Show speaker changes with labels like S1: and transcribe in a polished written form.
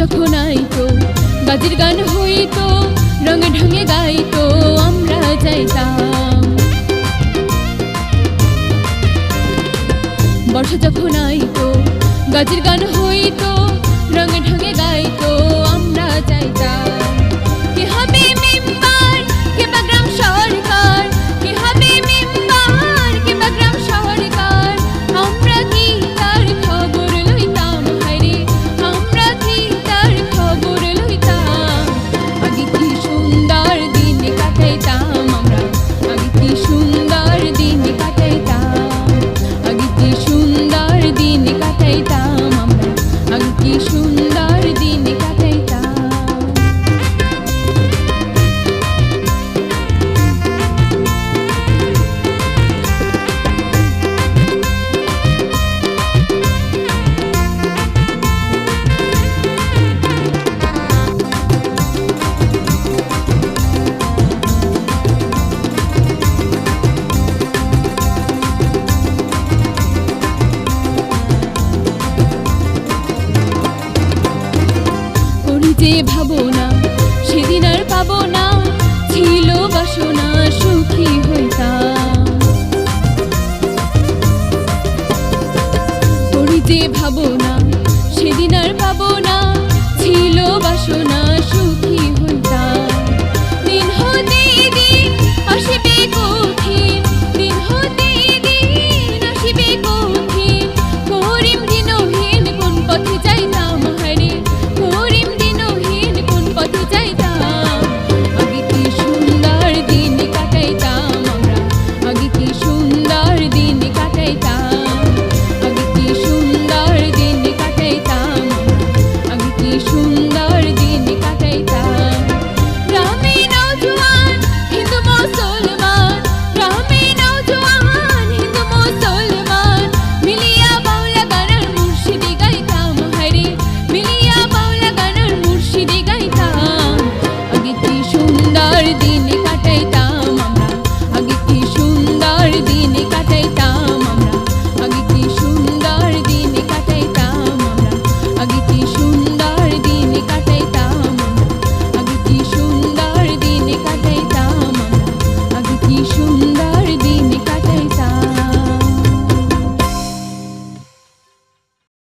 S1: যখন আইতো বাজির গান হইতো রঙে ঢঙে গাইতো আমরা যাইতাম। বর্ষা যখন আইতো গাজির গান হইতো রঙে ঢঙে গাইতো আমরা যাইতাম। কে হবে মেম্বার কে বা গ্রাম সরকার, কে হবে মেম্বার কে বা গ্রাম সরকার, আমরা কি তার খবর লইতাম হায়রে, আমরা কি তার খবর লইতাম। আগে কি সুন্দর দিন কাটাইতাম আমরা, আগে কি সুন্দর দিন কাটাইতাম, আগে কি সুন্দর দিন কাটাইতাম আমরা, আগে কি সুন্দর দিন কাটাইতাম। যে ভাবনা সেদিন আর পাবো না, ছিল বাসনা সুখী হইতাম। করি যে ভাবনা সেদিন আর পাবো না,